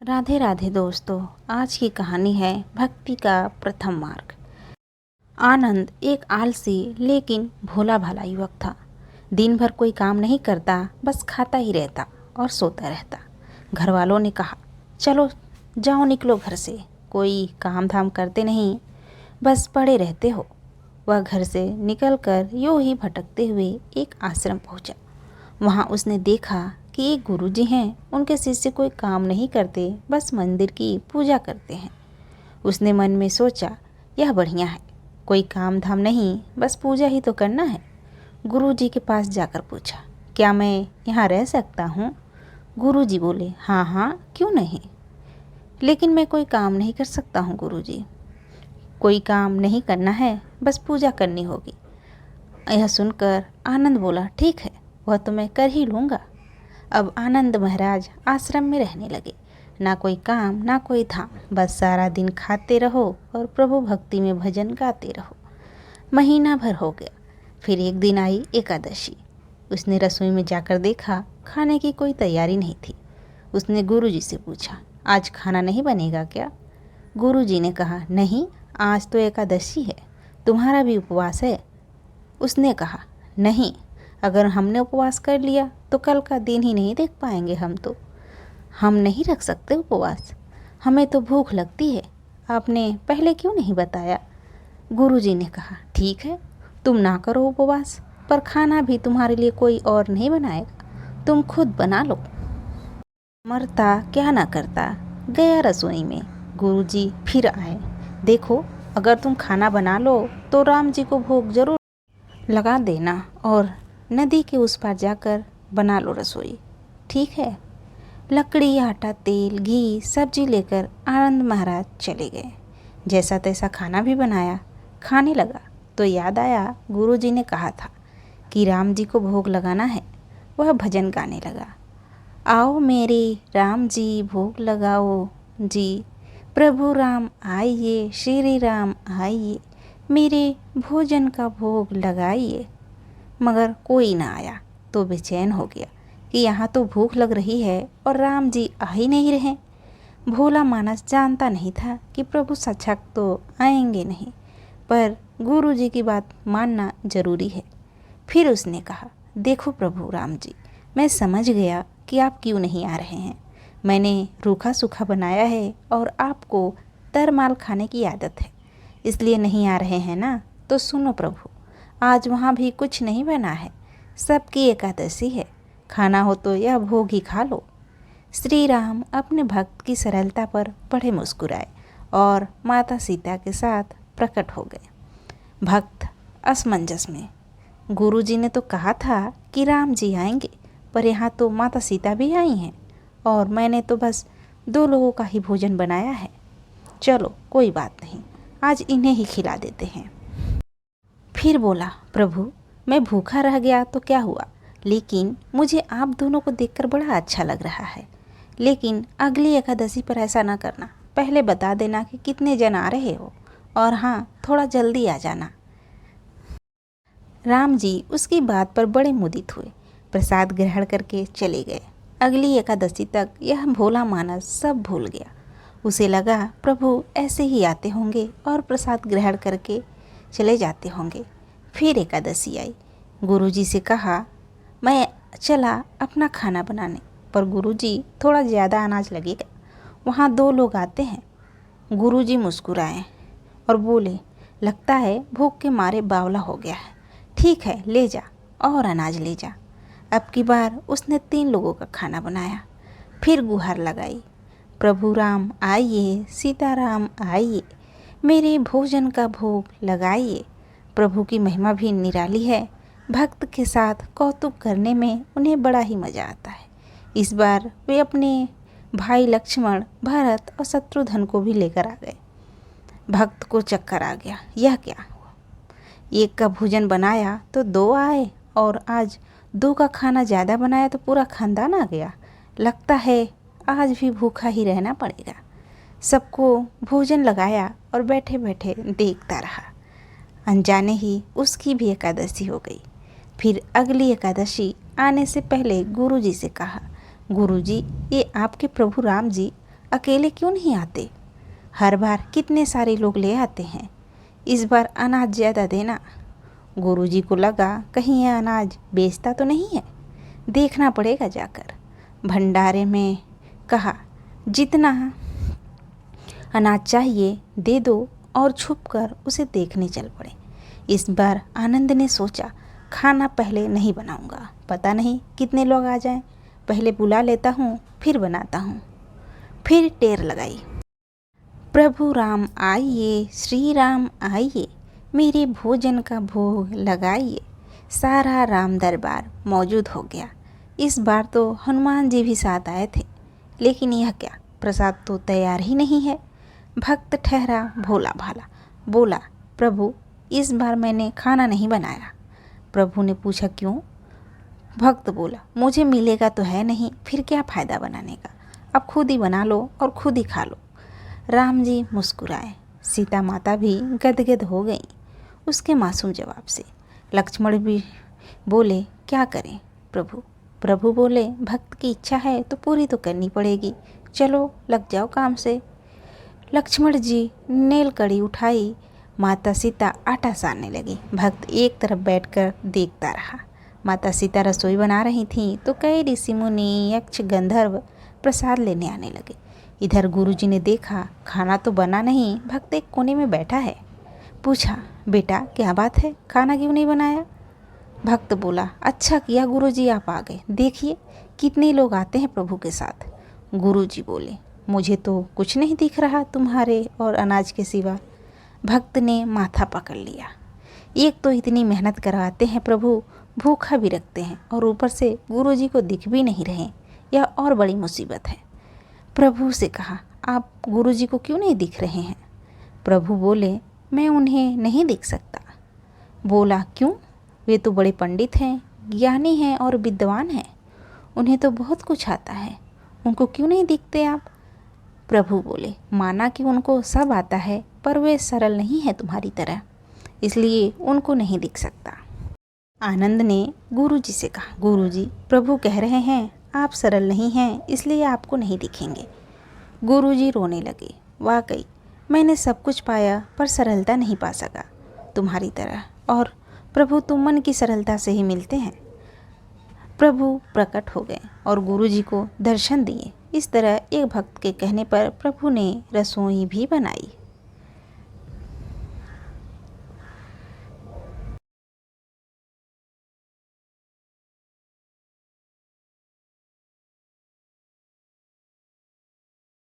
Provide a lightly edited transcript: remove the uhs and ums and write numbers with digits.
राधे राधे दोस्तों। आज की कहानी है भक्ति का प्रथम मार्ग। आनंद एक आलसी लेकिन भोला भाला युवक था। दिन भर कोई काम नहीं करता, बस खाता ही रहता और सोता रहता। घर वालों ने कहा, चलो जाओ निकलो घर से, कोई काम धाम करते नहीं, बस पड़े रहते हो। वह घर से निकलकर यूं ही भटकते हुए एक आश्रम पहुंचा। वहां उसने देखा कि एक गुरुजी हैं, उनके शिष्य कोई काम नहीं करते, बस मंदिर की पूजा करते हैं। उसने मन में सोचा, यह बढ़िया है, कोई काम धाम नहीं, बस पूजा ही तो करना है। गुरुजी के पास जाकर पूछा, क्या मैं यहाँ रह सकता हूँ? गुरुजी बोले, हाँ हाँ, क्यों नहीं, लेकिन मैं कोई काम नहीं कर सकता हूँ गुरुजी। कोई काम नहीं करना है, बस पूजा करनी होगी। यह सुनकर आनंद बोला, ठीक है, वह तो मैं कर ही लूँगा। अब आनंद महाराज आश्रम में रहने लगे। ना कोई काम ना कोई धाम, बस सारा दिन खाते रहो और प्रभु भक्ति में भजन गाते रहो। महीना भर हो गया। फिर एक दिन आई एकादशी। उसने रसोई में जाकर देखा, खाने की कोई तैयारी नहीं थी। उसने गुरुजी से पूछा, आज खाना नहीं बनेगा क्या? गुरुजी ने कहा, नहीं, आज तो एकादशी है, तुम्हारा भी उपवास है। उसने कहा, नहीं, अगर हमने उपवास कर लिया तो कल का दिन ही नहीं देख पाएंगे। हम नहीं रख सकते उपवास, हमें तो भूख लगती है, आपने पहले क्यों नहीं बताया? गुरुजी ने कहा, ठीक है, तुम ना करो उपवास, पर खाना भी तुम्हारे लिए कोई और नहीं बनाएगा, तुम खुद बना लो। मरता क्या ना करता, गया रसोई में। गुरुजी फिर आए, देखो, अगर तुम खाना बना लो तो राम जी को भोग जरूर लगा देना और नदी के उस पार जाकर बना लो रसोई, ठीक है? लकड़ी, आटा, तेल, घी, सब्जी लेकर आनंद महाराज चले गए। जैसा तैसा खाना भी बनाया, खाने लगा तो याद आया गुरुजी ने कहा था कि राम जी को भोग लगाना है। वह भजन गाने लगा, आओ मेरे राम जी भोग लगाओ जी, प्रभु राम आइए, श्री राम आइए, मेरे भोजन का भोग लगाइए। मगर कोई ना आया तो बेचैन हो गया कि यहाँ तो भूख लग रही है और राम जी आ ही नहीं रहे। भोला मानस जानता नहीं था कि प्रभु साक्षात तो आएंगे नहीं, पर गुरु जी की बात मानना जरूरी है। फिर उसने कहा, देखो प्रभु राम जी, मैं समझ गया कि आप क्यों नहीं आ रहे हैं। मैंने रूखा सूखा बनाया है और आपको तरमाल खाने की आदत है, इसलिए नहीं आ रहे हैं ना। तो सुनो प्रभु, आज वहाँ भी कुछ नहीं बना है, सबकी एकादशी है, खाना हो तो यह भोग ही खा लो। श्री राम अपने भक्त की सरलता पर बड़े मुस्कुराए और माता सीता के साथ प्रकट हो गए। भक्त असमंजस में, गुरुजी ने तो कहा था कि राम जी आएंगे, पर यहाँ तो माता सीता भी आई हैं और मैंने तो बस 2 लोगों का ही भोजन बनाया है। चलो कोई बात नहीं, आज इन्हें ही खिला देते हैं। फिर बोला, प्रभु मैं भूखा रह गया तो क्या हुआ, लेकिन मुझे आप दोनों को देखकर बड़ा अच्छा लग रहा है। लेकिन अगली एकादशी पर ऐसा ना करना, पहले बता देना कि कितने जन आ रहे हो, और हाँ, थोड़ा जल्दी आ जाना। राम जी उसकी बात पर बड़े मुदित हुए, प्रसाद ग्रहण करके चले गए। अगली एकादशी तक यह भोला मानस सब भूल गया। उसे लगा प्रभु ऐसे ही आते होंगे और प्रसाद ग्रहण करके चले जाते होंगे। फिर एकादशी आई। गुरुजी से कहा, मैं चला अपना खाना बनाने, पर गुरुजी थोड़ा ज़्यादा अनाज लगेगा, वहाँ 2 लोग आते हैं। गुरुजी मुस्कुराए और बोले, लगता है भूख के मारे बावला हो गया है, ठीक है ले जा और अनाज ले जा। अब की बार उसने 3 लोगों का खाना बनाया। फिर गुहार लगाई, प्रभु राम आइए, सीताराम आइए, मेरे भोजन का भोग लगाइए। प्रभु की महिमा भी निराली है, भक्त के साथ कौतुक करने में उन्हें बड़ा ही मज़ा आता है। इस बार वे अपने भाई लक्ष्मण, भरत और शत्रुघ्न को भी लेकर आ गए। भक्त को चक्कर आ गया, यह क्या हुआ, एक का भोजन बनाया तो 2 आए, और आज 2 का खाना ज़्यादा बनाया तो पूरा खानदान आ गया। लगता है आज भी भूखा ही रहना पड़ेगा। सबको भोजन लगाया और बैठे बैठे देखता रहा। अनजाने ही उसकी भी एकादशी हो गई। फिर अगली एकादशी आने से पहले गुरुजी से कहा, गुरुजी, ये आपके प्रभु राम जी अकेले क्यों नहीं आते? हर बार कितने सारे लोग ले आते हैं, इस बार अनाज ज़्यादा देना। गुरुजी को लगा कहीं यह अनाज बेचता तो नहीं है, देखना पड़ेगा जाकर। भंडारे में कहा, जितना अनाज चाहिए दे दो, और छुपकर उसे देखने चल पड़े। इस बार आनंद ने सोचा, खाना पहले नहीं बनाऊंगा, पता नहीं कितने लोग आ जाएं, पहले बुला लेता हूँ फिर बनाता हूँ। फिर टेर लगाई, प्रभु राम आइए, श्री राम आइए, मेरे भोजन का भोग लगाइए। सारा राम दरबार मौजूद हो गया। इस बार तो हनुमान जी भी साथ आए थे, लेकिन यह क्या, प्रसाद तो तैयार ही नहीं है। भक्त ठहरा भोला भाला, बोला, प्रभु इस बार मैंने खाना नहीं बनाया। प्रभु ने पूछा, क्यों? भक्त बोला, मुझे मिलेगा तो है नहीं, फिर क्या फ़ायदा बनाने का, अब खुद ही बना लो और खुद ही खा लो। राम जी मुस्कुराए, सीता माता भी गदगद हो गई उसके मासूम जवाब से। लक्ष्मण भी बोले, क्या करें प्रभु? प्रभु बोले, भक्त की इच्छा है तो पूरी तो करनी पड़ेगी, चलो लग जाओ काम से। लक्ष्मण जी नेल कड़ी उठाई, माता सीता आटा सानने लगी। भक्त एक तरफ बैठकर देखता रहा। माता सीता रसोई बना रही थीं तो कई ऋषि मुनि, यक्ष, गंधर्व प्रसाद लेने आने लगे। इधर गुरुजी ने देखा खाना तो बना नहीं, भक्त एक कोने में बैठा है। पूछा, बेटा क्या बात है, खाना क्यों नहीं बनाया? भक्त बोला, अच्छा किया गुरुजी आप आ गए, देखिए कितने लोग आते हैं प्रभु के साथ। गुरुजी बोले, मुझे तो कुछ नहीं दिख रहा तुम्हारे और अनाज के सिवा। भक्त ने माथा पकड़ लिया, एक तो इतनी मेहनत करवाते हैं प्रभु, भूखा भी रखते हैं और ऊपर से गुरुजी को दिख भी नहीं रहे, यह और बड़ी मुसीबत है। प्रभु से कहा, आप गुरुजी को क्यों नहीं दिख रहे हैं? प्रभु बोले, मैं उन्हें नहीं दिख सकता। बोला, क्यों? वे तो बड़े पंडित हैं, ज्ञानी हैं और विद्वान हैं, उन्हें तो बहुत कुछ आता है, उनको क्यों नहीं दिखते आप? प्रभु बोले, माना कि उनको सब आता है, पर वे सरल नहीं है तुम्हारी तरह, इसलिए उनको नहीं दिख सकता। आनंद ने गुरुजी से कहा, गुरुजी प्रभु कह रहे हैं आप सरल नहीं हैं, इसलिए आपको नहीं दिखेंगे। गुरुजी रोने लगे, वाकई मैंने सब कुछ पाया पर सरलता नहीं पा सका तुम्हारी तरह, और प्रभु तुम मन की सरलता से ही मिलते हैं। प्रभु प्रकट हो गए और गुरुजी को दर्शन दिए। इस तरह एक भक्त के कहने पर प्रभु ने रसोई भी बनाई।